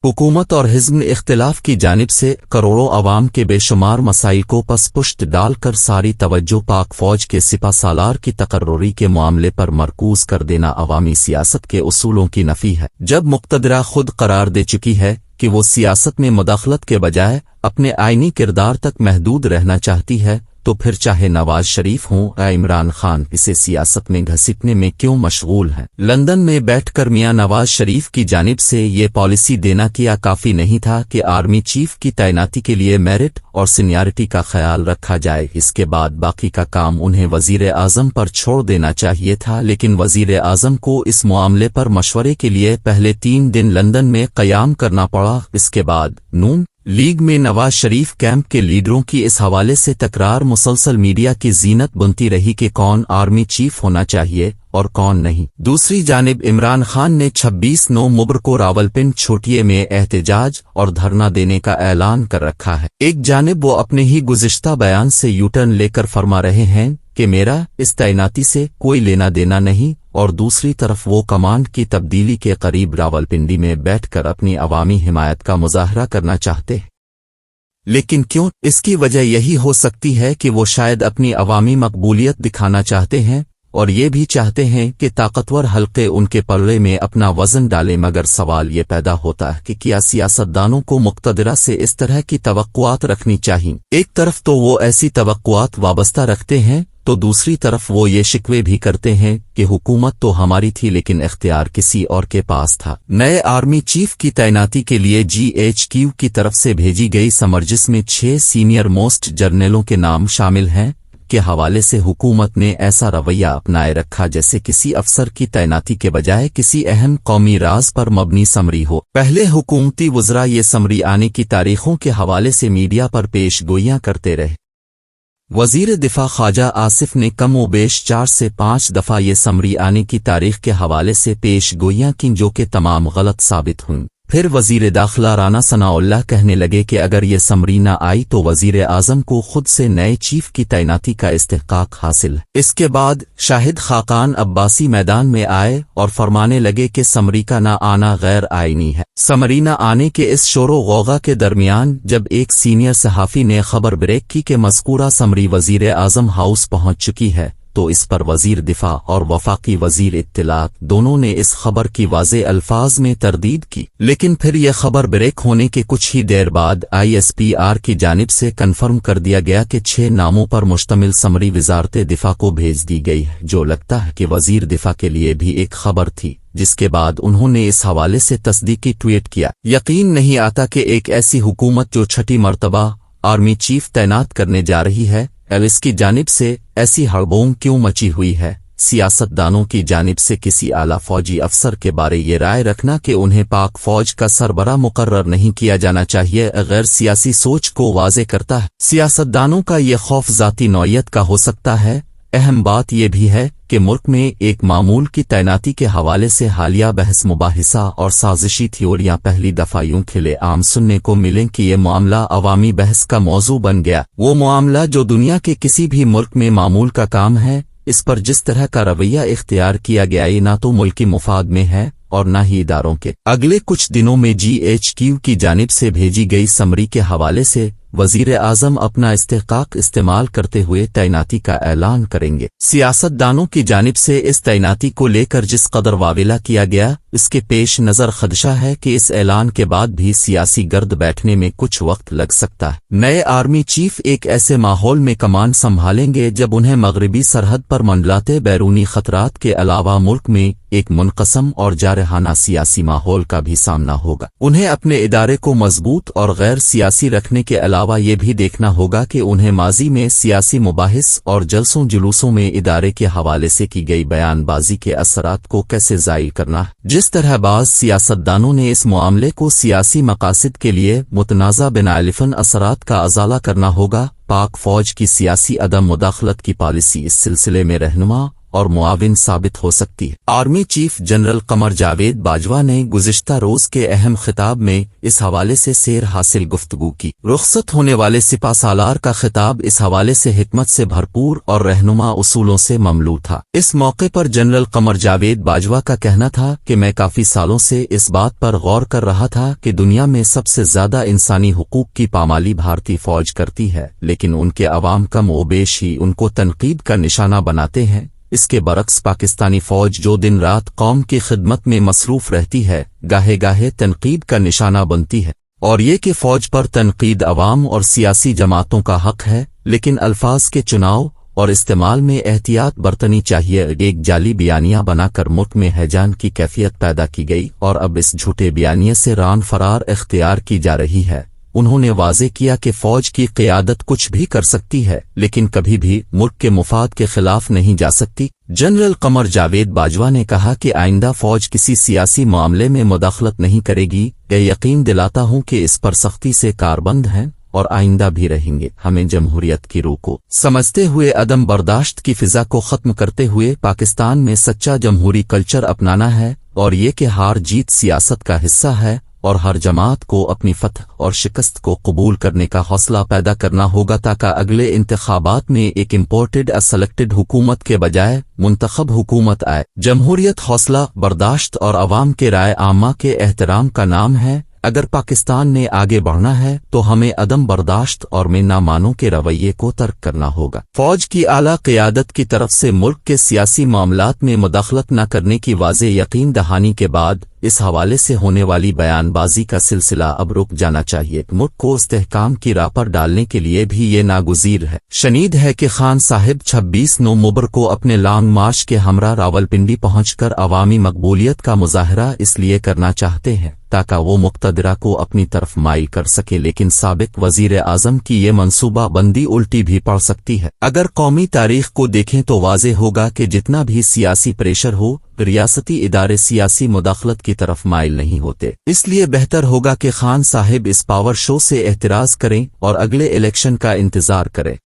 हुकूमत और हिज़्ब इख्तिलाफ की जानिब से करोड़ों अवाम के बेशुमार मसाइल को पस पुश्त डालकर सारी तवज्जो पाक फौज के सिपा सालार की तकर्रुरी के मामले पर मरकूज कर देना अवामी सियासत के उसूलों की नफी है। जब मुक़्तदरा खुद करार दे चुकी है कि वो सियासत में मुदाखलत के बजाय अपने आईनी किरदार तक महदूद रहना चाहती है, तो फिर चाहे नवाज शरीफ हों या इमरान खान इसे सियासत में घसीटने में क्यों मशगूल हैं। लंदन में बैठकर मियां नवाज शरीफ की जानिब से ये पॉलिसी देना क्या काफी नहीं था कि आर्मी चीफ की तैनाती के लिए मेरिट और सीनियरिटी का ख्याल रखा जाए। इसके बाद बाकी का काम उन्हें वजीर आजम पर छोड़ देना चाहिए था, लेकिन वजीर आजम को इस मामले पर मशवरे के लिए पहले 3 दिन लंदन में क़याम करना पड़ा। इसके बाद नून लीग में नवाज शरीफ कैंप के लीडरों की इस हवाले से तकरार मुसलसल मीडिया की जीनत बनती रही कि कौन आर्मी चीफ होना चाहिए और कौन नहीं। दूसरी जानिब इमरान खान ने 26 नवंबर को रावलपिंडी छोटिये में एहतजाज और धरना देने का ऐलान कर रखा है। एक जानिब वो अपने ही गुज़िश्ता बयान से यूटर्न लेकर फरमा रहे हैं कि मेरा इस तैनाती से कोई लेना देना नहीं, और दूसरी तरफ वो कमांड की तब्दीली के करीब रावलपिंडी में बैठकर अपनी अवामी हिमायत का मुजाहरा करना चाहते हैं। लेकिन क्यों? इसकी वजह यही हो सकती है कि वो शायद अपनी अवामी मकबूलियत दिखाना चाहते हैं और ये भी चाहते हैं कि ताकतवर हल्के उनके पल्ले में अपना वजन डालें। मगर सवाल ये पैदा होता है कि क्या सियासतदानों को मुक़्तदरा से इस तरह की तवक्कुआत रखनी चाहिए? एक तरफ तो वो ऐसी तवक्कुआत वाबस्ता रखते हैं, तो दूसरी तरफ वो ये शिकवे भी करते हैं कि हुकूमत तो हमारी थी लेकिन इख्तियार किसी और के पास था। नए आर्मी चीफ की तैनाती के लिए GHQ की तरफ से भेजी गई समर जिसमें 6 सीनियर मोस्ट जर्नलों के नाम शामिल हैं के हवाले से हुकूमत ने ऐसा रवैया अपनाए रखा जैसे किसी अफसर की तैनाती के बजाय किसी अहम कौमी राज पर मबनी समरी हो। पहले हुकूमती वज़रा ये समरी आने की तारीखों के हवाले से मीडिया पर पेश गोइयां करते रहे। वजीर दिफा ख्वाजा आसिफ ने कम व बेश 4 से 5 दफ़ा ये समरी आने की तारीख के हवाले से पेश गोइयां की, जो कि तमाम गलत साबित हुईं। फिर वजीर दाखिला राना सनाउल्लाह कहने लगे कि अगर ये समरी न आई तो वजीर आजम को खुद से नए चीफ की तैनाती का इस्तेहकाक हासिल है। इसके बाद शाहिद खाकान अब्बासी मैदान में आए और फरमाने लगे कि समरी का न आना गैर आईनी है। समरी न आने के इस शोरो गौगा के दरमियान जब एक सीनियर सहाफ़ी ने खबर ब्रेक की कि मज़कूरा समरी वजीर आजम हाउस पहुंच चुकी है, तो इस पर वजीर दिफा और वफाकी वजीर इत्तिलात दोनों ने इस खबर की वाज़े अल्फाज में तरदीद की। लेकिन फिर यह खबर ब्रेक होने के कुछ ही देर बाद ISPR की जानिब से कन्फर्म कर दिया गया कि 6 नामों पर मुश्तमिल समरी वजारत दिफा को भेज दी गई है, जो लगता है कि वजीर दिफा के लिए भी एक खबर थी। जिसके बाद उन्होंने इस हवाले से तस्दीकी ट्वीट किया। यकीन नहीं आता कि एक ऐसी हुकूमत जो 6ठी मरतबा आर्मी चीफ तैनात करने जा रही है, इसकी जानिब से ऐसी हड़बोंग क्यों मची हुई है। सियासतदानों की जानिब से किसी आला फौजी अफसर के बारे ये राय रखना कि उन्हें पाक फौज का सरबरा मुकर्रर नहीं किया जाना चाहिए गैर सियासी सोच को वाज़े करता है। सियासतदानों का ये खौफ ज़ाती नौयत का हो सकता है। अहम बात यह भी है कि मुल्क में एक मामूल की तैनाती के हवाले से हालिया बहस मुबाहिसा और साजिशी थ्योरियां पहली दफा यूं खिले आम सुनने को मिलें कि ये मामला अवामी बहस का मौजू बन गया। वो मामला जो दुनिया के किसी भी मुल्क में मामूल का काम है, इस पर जिस तरह का रवैया इख्तियार किया गया ये ना तो मुल्की मुफाद में है और न ही इदारों के। अगले कुछ दिनों में GHQ की जानिब से भेजी गई समरी के हवाले से वजीर आजम अपना इस्तेहकाक इस्तेमाल करते हुए तैनाती का ऐलान करेंगे। सियासतदानों की जानिब से इस तैनाती को लेकर जिस कदर वाविला किया गया, इसके पेश नज़र खदशा है कि इस ऐलान के बाद भी सियासी गर्द बैठने में कुछ वक्त लग सकता है। नए आर्मी चीफ एक ऐसे माहौल में कमान संभालेंगे जब उन्हें मगरबी सरहद पर मंडलाते बैरूनी खतरात के अलावा मुल्क में एक मुनक़सम और जारहाना सियासी माहौल का भी सामना होगा। उन्हें अपने इदारे को मजबूत और गैर सियासी रखने के अलावा ये भी देखना होगा कि उन्हें माजी में सियासी मुबाहिस और जलसों जुलूसों में इदारे के हवाले से की गई बयानबाजी के असरात को कैसे ज़ाइल करना है। जिस तरह बाज़ सियासतदानों ने इस मामले को सियासी मकासद के लिए मुतनाज़ा बिनालिफन असरात का अजाला करना होगा। पाक फौज की सियासी अदम मुदाखलत की पॉलिसी इस सिलसिले में रहनुमा اور معاون ثابت ہو سکتی ہے۔ Army chief general Qamar Javed Bajwa نے گزشتہ روز کے اہم خطاب میں اس حوالے سے سیر حاصل گفتگو کی۔ رخصت ہونے والے سپہ سالار کا خطاب اس حوالے سے حکمت سے بھرپور اور رہنما اصولوں سے مملو تھا۔ اس موقع پر جنرل قمر جاوید باجوہ کا کہنا تھا کہ میں کافی سالوں سے اس بات پر غور کر رہا تھا کہ دنیا میں سب سے زیادہ انسانی حقوق کی پامالی بھارتی فوج کرتی ہے، لیکن ان کے عوام کم و بیش ہی ان کو تنقید کا نشانہ بناتے ہیں۔ اس کے برعکس پاکستانی فوج جو دن رات قوم کی خدمت میں مصروف رہتی ہے، گاہے گاہے تنقید کا نشانہ بنتی ہے، اور یہ کہ فوج پر تنقید عوام اور سیاسی جماعتوں کا حق ہے، لیکن الفاظ کے چناؤ اور استعمال میں احتیاط برتنی چاہیے۔ ایک جعلی بیانیہ بنا کر ملک میں ہیجان کی کیفیت پیدا کی گئی اور اب اس جھوٹے بیانیے سے ران فرار اختیار کی جا رہی ہے۔ انہوں نے واضح کیا کہ فوج کی قیادت کچھ بھی کر سکتی ہے، لیکن کبھی بھی ملک کے مفاد کے خلاف نہیں جا سکتی۔ جنرل قمر جاوید باجوہ نے کہا کہ آئندہ فوج کسی سیاسی معاملے میں مداخلت نہیں کرے گی۔ یہ یقین دلاتا ہوں کہ اس پر سختی سے کاربند ہیں اور آئندہ بھی رہیں گے۔ ہمیں جمہوریت کی روح کو سمجھتے ہوئے عدم برداشت کی فضا کو ختم کرتے ہوئے پاکستان میں سچا جمہوری کلچر اپنانا ہے، اور یہ کہ ہار جیت سیاست کا حصہ ہے، اور ہر جماعت کو اپنی فتح اور شکست کو قبول کرنے کا حوصلہ پیدا کرنا ہوگا تاکہ اگلے انتخابات میں ایک امپورٹڈ سلیکٹڈ حکومت کے بجائے منتخب حکومت آئے۔ جمہوریت حوصلہ برداشت اور عوام کے رائے عامہ کے احترام کا نام ہے۔ اگر پاکستان نے آگے بڑھنا ہے تو ہمیں عدم برداشت اور میں نہ مانوں کے رویے کو ترک کرنا ہوگا۔ فوج کی اعلیٰ قیادت کی طرف سے ملک کے سیاسی معاملات میں مداخلت نہ کرنے کی واضح یقین دہانی کے بعد اس حوالے سے ہونے والی بیان بازی کا سلسلہ اب رک جانا چاہیے۔ ملک کو استحکام کی راہ پر ڈالنے کے لیے بھی یہ ناگزیر ہے۔ شنید ہے کہ خان صاحب 26 نومبر کو اپنے لانگ مارچ کے ہمراہ راولپنڈی پہنچ کر عوامی مقبولیت کا مظاہرہ اس لیے کرنا چاہتے ہیں تاکہ وہ مقتدرہ کو اپنی طرف مائل کر سکے، لیکن سابق وزیر اعظم کی یہ منصوبہ بندی الٹی بھی پڑ سکتی ہے۔ اگر قومی تاریخ کو دیکھیں تو واضح ہوگا کہ جتنا بھی سیاسی پریشر ہو، ریاستی ادارے سیاسی مداخلت کی طرف مائل نہیں ہوتے۔ اس لیے بہتر ہوگا کہ خان صاحب اس پاور شو سے احتراز کریں اور اگلے الیکشن کا انتظار کریں۔